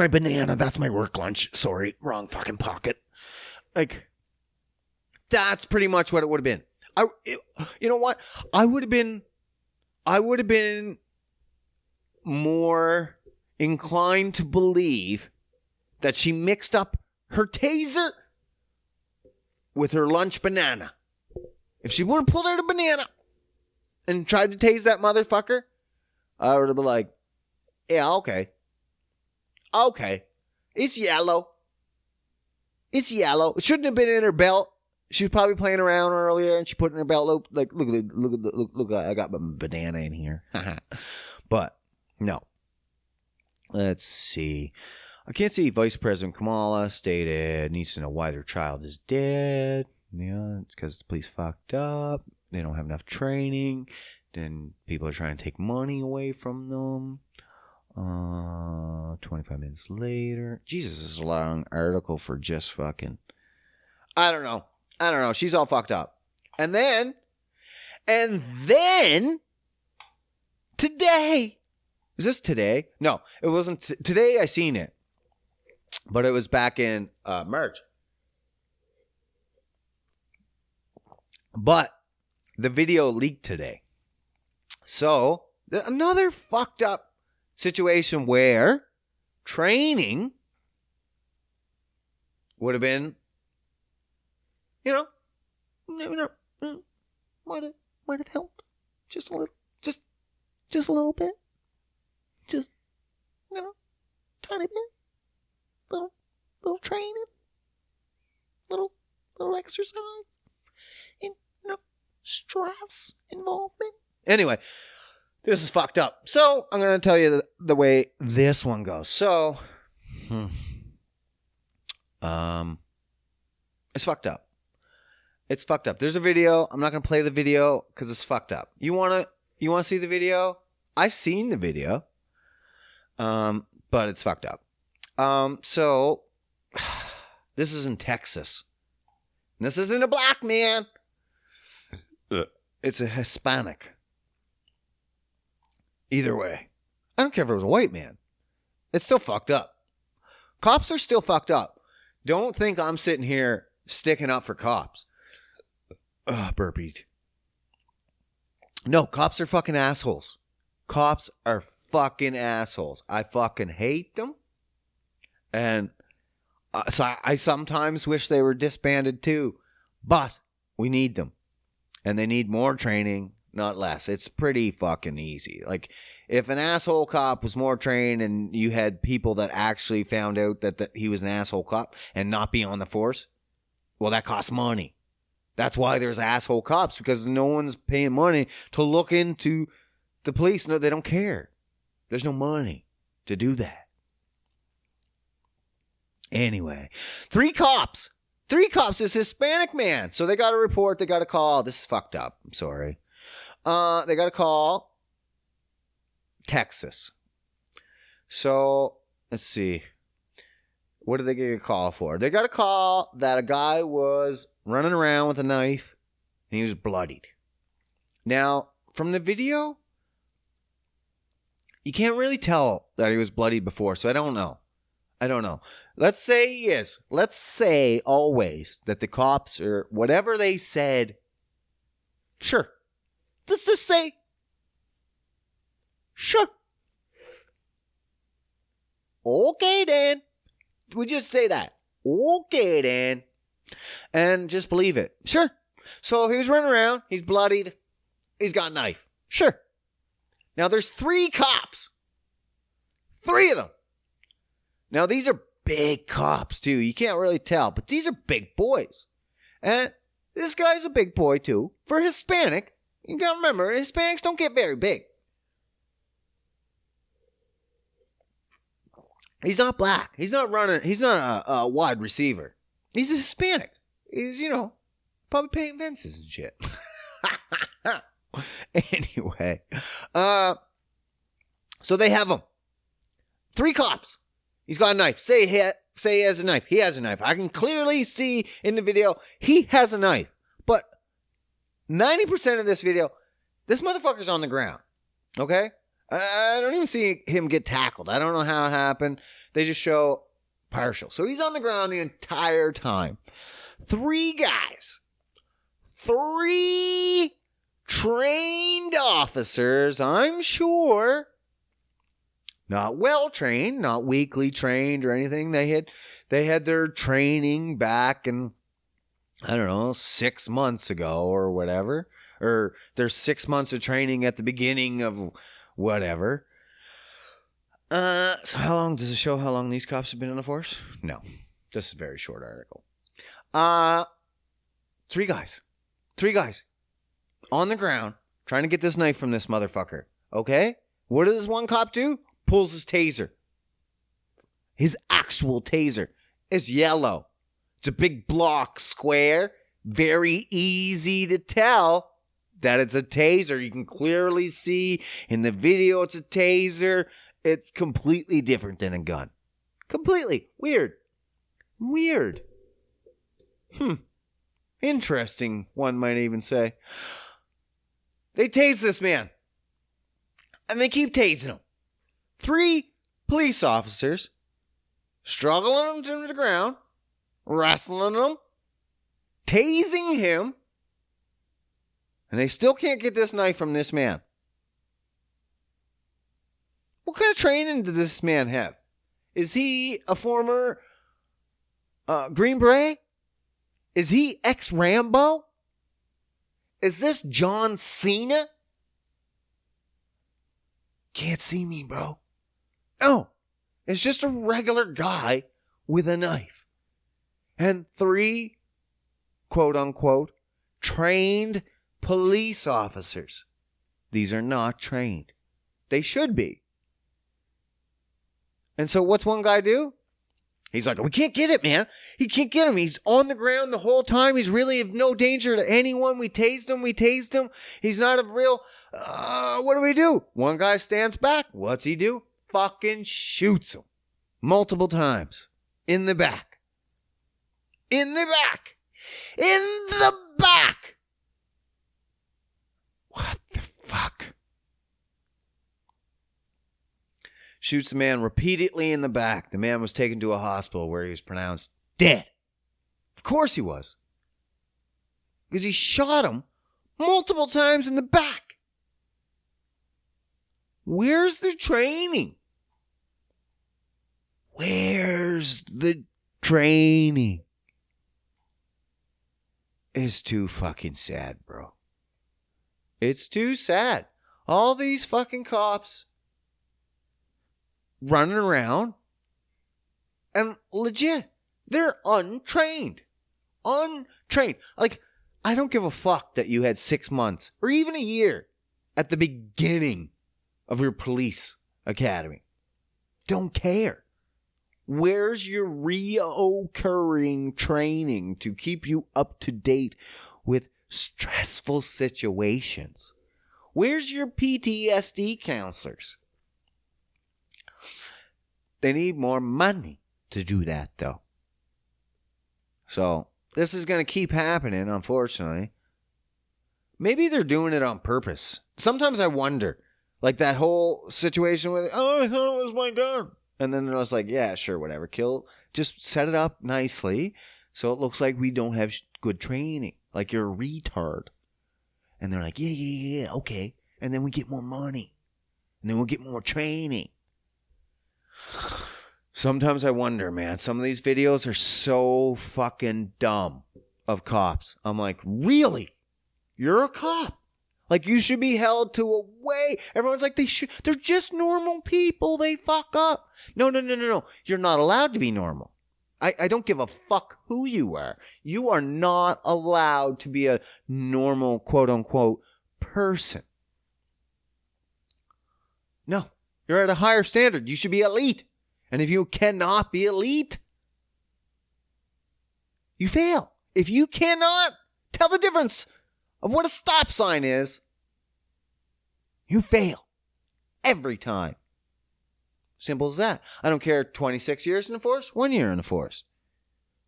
banana. That's my work lunch. Sorry, wrong fucking pocket. Like, that's pretty much what it would have been. You know what? I would have been more inclined to believe that she mixed up her taser with her lunch banana. If she would have pulled out a banana and tried to tase that motherfucker, I would have been like, yeah, okay. Okay. It's yellow. It's yellow. It shouldn't have been in her belt. She was probably playing around earlier and she put it in her belt loop. Like, look, I got my banana in here. But, no. Let's see. I can't see. Vice President Kamala stated needs to know why their child is dead. Yeah, it's because the police fucked up. They don't have enough training. Then people are trying to take money away from them. 25 minutes later. Jesus, this is a long article for just fucking... I don't know. She's all fucked up. And then... Today... Is this today? No, it wasn't. Today I seen it. But it was back in March. But the video leaked today. So, another fucked up situation where training would have been, might have helped. Just a little. Just a little bit. Just, tiny bit. Little training. Little exercise. And, stress involvement. Anyway, this is fucked up. So, I'm going to tell you the way this one goes. So, it's fucked up. It's fucked up. There's a video. I'm not going to play the video because it's fucked up. You want to see the video? I've seen the video. But it's fucked up. So, this is in Texas. And this isn't a black man. It's a Hispanic. Either way. I don't care if it was a white man. It's still fucked up. Cops are still fucked up. Don't think I'm sitting here sticking up for cops. Burpeed. No, cops are fucking assholes. Cops are fucking assholes. I fucking hate them. And so I sometimes wish they were disbanded too. But we need them. And they need more training. not less. It's pretty fucking easy. Like, if an asshole cop was more trained and you had people that actually found out that he was an asshole cop and not be on the force, well, that costs money. That's why there's asshole cops, because no one's paying money to look into the police. No, they don't care. There's no money to do that. Anyway, three cops, this Hispanic man. So they got a report, they got a call. This is fucked up. I'm sorry. They got a call. Texas. So, let's see. What did they get a call for? They got a call that a guy was running around with a knife and he was bloodied. Now, from the video, you can't really tell that he was bloodied before, so I don't know. Let's say he is. Let's say always that the cops or whatever they said. Sure. Let's just say. Sure. Okay, then. We just say that. Okay, then. And just believe it. Sure. So he was running around. He's bloodied. He's got a knife. Sure. Now there's 3 cops. 3 of them. Now these are big cops too. You can't really tell, but these are big boys. And this guy's a big boy too. For Hispanic, you gotta remember, Hispanics don't get very big. He's not black. He's not running. He's not a wide receiver. He's a Hispanic. He's, probably painting fences and shit. Anyway. So they have him. 3 cops. He's got a knife. Say he has a knife. He has a knife. I can clearly see in the video he has a knife. But 90% of this video, this motherfucker's on the ground. Okay? I don't even see him get tackled. I don't know how it happened. They just show partial. So he's on the ground the entire time. 3 guys. 3 trained officers, I'm sure. Not well trained, not weekly trained or anything. They had their training back in, I don't know, 6 months ago or whatever. Or there's 6 months of training at the beginning of whatever. So how long does it show how long these cops have been on the force? No. This is a very short article. 3 guys. 3 guys. On the ground, trying to get this knife from this motherfucker. Okay? What does one cop do? Pulls his taser. His actual taser. It's yellow. It's a big block square. Very easy to tell that it's a taser. You can clearly see in the video it's a taser. It's completely different than a gun. Completely. Weird. Interesting, one might even say. They tase this man. And they keep tasing him. 3 police officers struggling him to the ground, wrestling him, tasing him, and they still can't get this knife from this man. What kind of training did this man have? Is he a former Green Beret? Is he ex-Rambo? Is this John Cena? Can't see me, bro. No, it's just a regular guy with a knife. And 3, quote-unquote, trained police officers. These are not trained. They should be. And so what's one guy do? He's like, we can't get it, man. He can't get him. He's on the ground the whole time. He's really of no danger to anyone. We tased him. He's not a real... what do we do? One guy stands back. What's he do? Fucking shoots him. Multiple times. In the back. In the back. In the back. What the fuck? Shoots the man repeatedly in the back. The man was taken to a hospital where he was pronounced dead. Of course he was. Because he shot him multiple times in the back. Where's the training? Where's the training? It's too fucking sad, bro. It's too sad. All these fucking cops running around and legit, they're untrained. Untrained. Like, I don't give a fuck that you had 6 months or even a year at the beginning of your police academy. Don't care. Where's your reoccurring training to keep you up to date with stressful situations? Where's your PTSD counselors? They need more money to do that, though. So, this is going to keep happening, unfortunately. Maybe they're doing it on purpose. Sometimes I wonder, like that whole situation with, oh, I thought it was my gun. And then I was like, yeah, sure, whatever. Just set it up nicely so it looks like we don't have good training. Like you're a retard. And they're like, yeah, okay. And then we get more money. And then we'll get more training. Sometimes I wonder, man, some of these videos are so fucking dumb of cops. I'm like, really? You're a cop? Like, you should be held to a way. Everyone's like, they're just normal people. They fuck up. No. You're not allowed to be normal. I don't give a fuck who you are. You are not allowed to be a normal, quote unquote, person. No, you're at a higher standard. You should be elite. And if you cannot be elite, you fail. If you cannot tell the difference of what a stop sign is, you fail. Every time. Simple as that. I don't care 26 years in the force, 1 year in the force.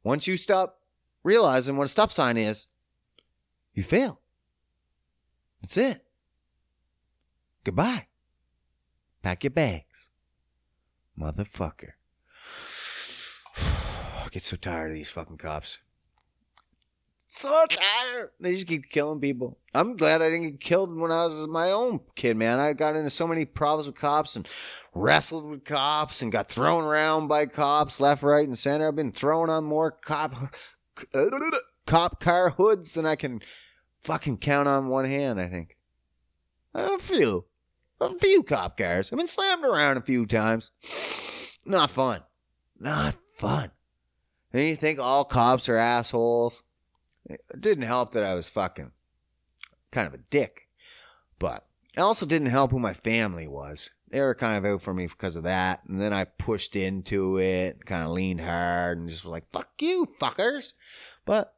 Once you stop realizing what a stop sign is, you fail. That's it. Goodbye. Pack your bags. Motherfucker. I get so tired of these fucking cops. So tired. They just keep killing people. I'm glad I didn't get killed when I was my own kid, man. I got into so many problems with cops and wrestled with cops and got thrown around by cops left, right, and center. I've been thrown on more cop car hoods than I can fucking count on one hand, I think. A few cop cars. I've been slammed around a few times. Not fun. And you think all cops are assholes? It didn't help that I was fucking kind of a dick. But it also didn't help who my family was. They were kind of out for me because of that. And then I pushed into it, kind of leaned hard, and just was like, fuck you, fuckers. But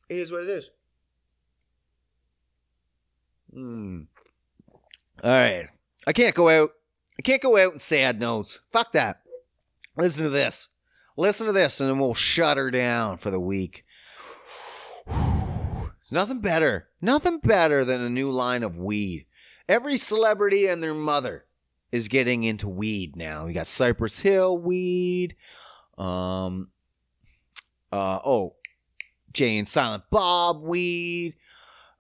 it is what it is. Alright. I can't go out in sad notes. Fuck that. Listen to this, and then we'll shut her down for the week. Nothing better than a new line of weed. Every celebrity and their mother is getting into weed now. You got Cypress Hill weed. Jay and Silent Bob weed.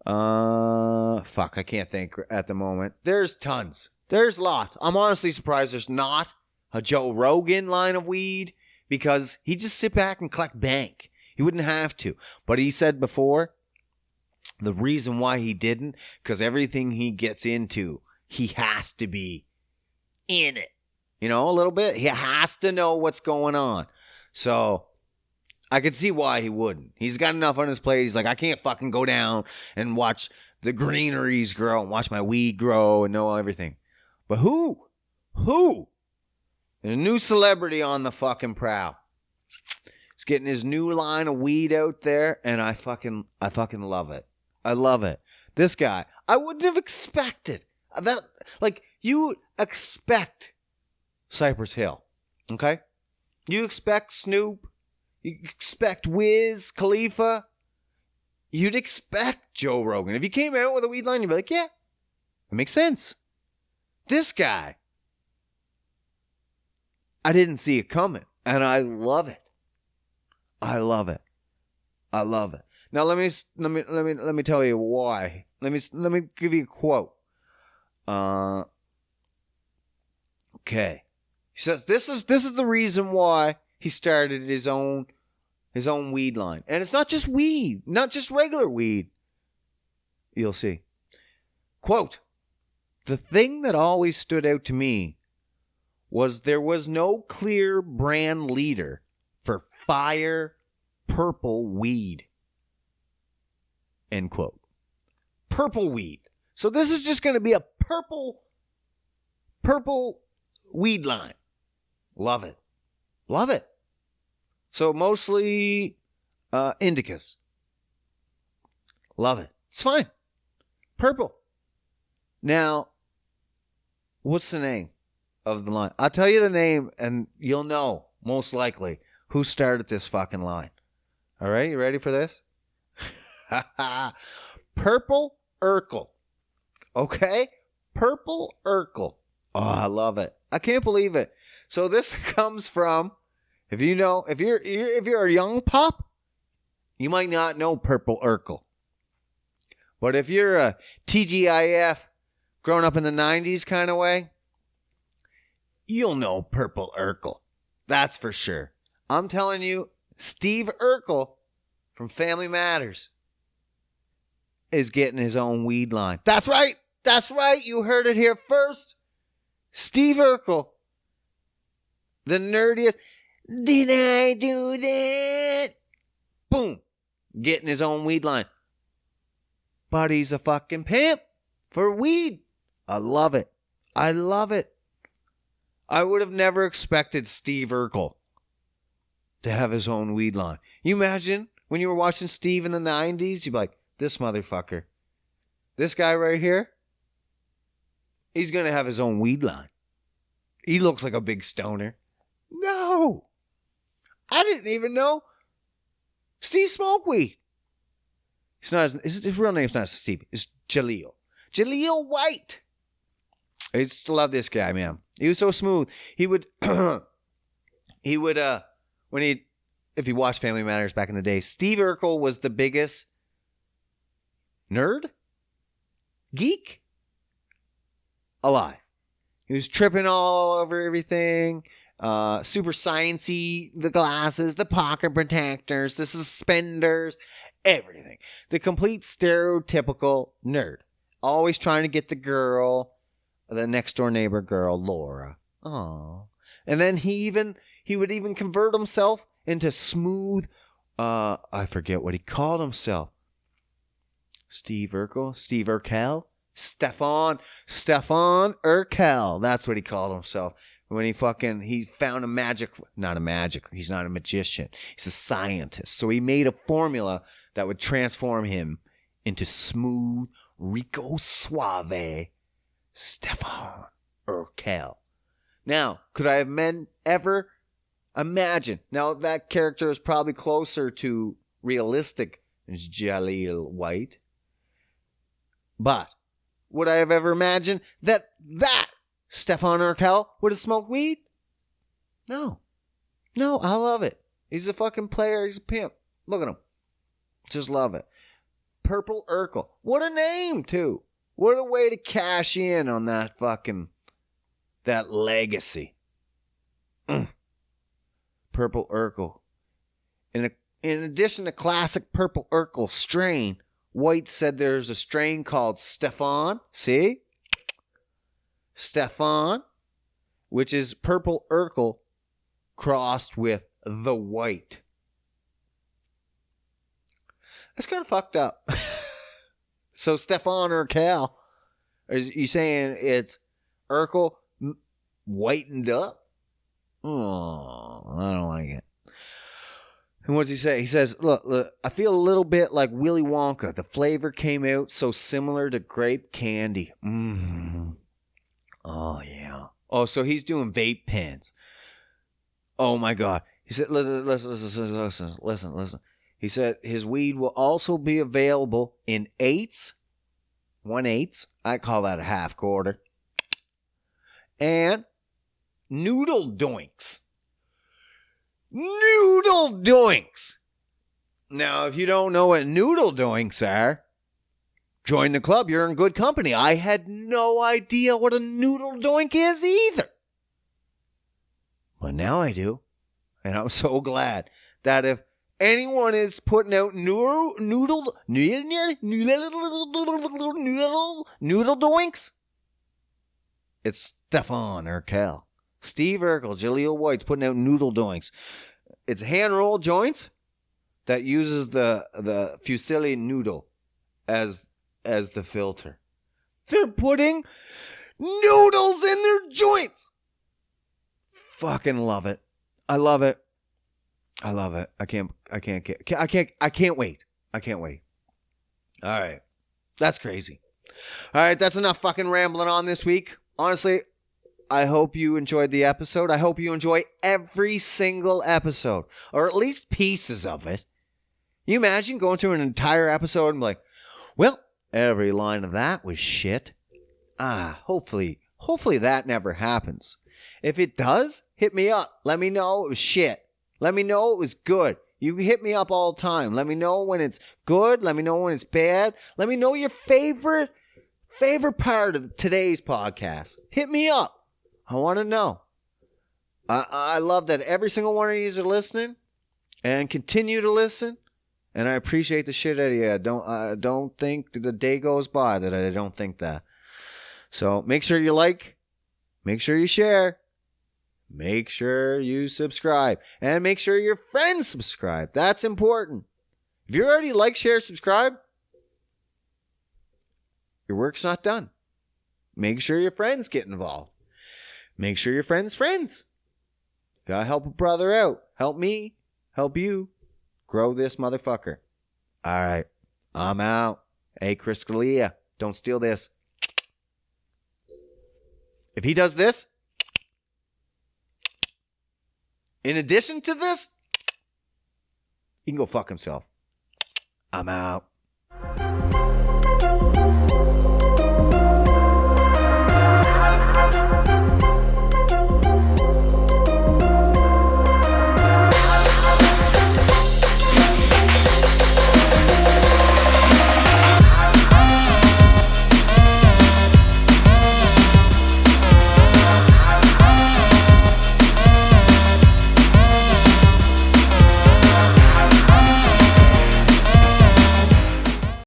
Fuck, I can't think at the moment. There's tons. There's lots. I'm honestly surprised there's not a Joe Rogan line of weed because he just sit back and collect bank. He wouldn't have to. But he said before, the reason why he didn't, because everything he gets into, he has to be in it. You know, a little bit. He has to know what's going on. So I could see why he wouldn't. He's got enough on his plate. He's like, I can't fucking go down and watch the greeneries grow and watch my weed grow and know everything. But who? There's a new celebrity on the fucking prowl. He's getting his new line of weed out there, and I fucking love it. I love it. This guy, I wouldn't have expected that. Like, you expect Cypress Hill, okay? You expect Snoop. You expect Wiz Khalifa. You'd expect Joe Rogan. If he came out with a weed line, you'd be like, yeah, it makes sense. This guy, I didn't see it coming, and I love it. I love it. Now let me tell you why. Let me give you a quote. Okay. He says this is the reason why he started his own weed line. And it's not just weed, not just regular weed. You'll see. Quote, the thing that always stood out to me was there was no clear brand leader for fire purple weed. End quote. Purple weed. So this is just going to be a purple weed line. Love it. Love it. So mostly indicas. Love it. It's fine. Purple. Now, what's the name of the line? I'll tell you the name and you'll know, most likely, who started this fucking line. All right, you ready for this? Purple Urkle. Okay? Purple Urkle. Oh, I love it. I can't believe it. So this comes from, if you're a young pup, you might not know Purple Urkle. But if you're a TGIF, growing up in the 90s kind of way, you'll know Purple Urkle. That's for sure. I'm telling you, Steve Urkel from Family Matters is getting his own weed line. That's right. That's right. You heard it here first. Steve Urkel, the nerdiest. Did I do that? Boom. Getting his own weed line. But he's a fucking pimp for weed. I love it. I love it. I would have never expected Steve Urkel to have his own weed line. You imagine when you were watching Steve in the 90s, you'd be like, this motherfucker, this guy right here, he's going to have his own weed line. He looks like a big stoner. No. I didn't even know Steve smoked weed. It's not his real name's not Steve. It's Jaleel. Jaleel White. I used to love this guy, man. He was so smooth. He would, if you watched Family Matters back in the day, Steve Urkel was the biggest nerd, geek, alive. He was tripping all over everything. Super sciencey, the glasses, the pocket protectors, the suspenders, everything. The complete stereotypical nerd. Always trying to get the girl, the next door neighbor girl, Laura. Aww. And then he would even convert himself into smooth, I forget what he called himself. Steve Urkel? Steve Urkel? Stefan Urkel. That's what he called himself. When he found he's not a magician. He's a scientist. So he made a formula that would transform him into smooth, Rico Suave Stefan Urkel. Now, could I have ever imagine? Now, that character is probably closer to realistic Jaleel White. But would I have ever imagined that Stefan Urkel would have smoked weed? No. No, I love it. He's a fucking player. He's a pimp. Look at him. Just love it. Purple Urkel. What a name, too. What a way to cash in on that legacy. Purple Urkel. In addition to classic Purple Urkel strain, White said there's a strain called Stefan. See? Stefan, which is Purple Urkel crossed with the White. That's kind of fucked up. So Stefan Urkel, are you saying it's Urkel whitened up? Oh, I don't like it. And what does he say? He says, look, I feel a little bit like Willy Wonka. The flavor came out so similar to grape candy. Oh, yeah. Oh, so he's doing vape pens. Oh, my God. He said, listen. He said his weed will also be available in 1/8. I call that a half quarter. And noodle doinks. Noodle doinks. Now, if you don't know what noodle doinks are, join the club. You're in good company. I had no idea what a noodle doink is either. But now I do. And I'm so glad that if anyone is putting out noodle doinks, it's Stefan Urkel. Steve Urkel, Jaleel White's putting out noodle doinks. It's hand-rolled joints that uses the fusilli noodle as the filter. They're putting noodles in their joints. Fucking love it. I love it. I love it. I can't wait. I can't wait. All right. That's crazy. All right, that's enough fucking rambling on this week. Honestly, I hope you enjoyed the episode. I hope you enjoy every single episode, or at least pieces of it. You imagine going through an entire episode and be like, well, every line of that was shit. Hopefully that never happens. If it does, hit me up. Let me know it was shit. Let me know it was good. You hit me up all the time. Let me know when it's good. Let me know when it's bad. Let me know your favorite part of today's podcast. Hit me up. I want to know. I love that every single one of you are listening and continue to listen. And I appreciate the shit out of you. I don't think the day goes by that I don't think that. So make sure you like. Make sure you share. Make sure you subscribe. And make sure your friends subscribe. That's important. If you already like, share, subscribe, your work's not done. Make sure your friends get involved. Make sure your friends. Gotta help a brother out. Help me. Help you. Grow this motherfucker. All right. I'm out. Hey, Chris D'Elia, don't steal this. If he does this, in addition to this, he can go fuck himself. I'm out.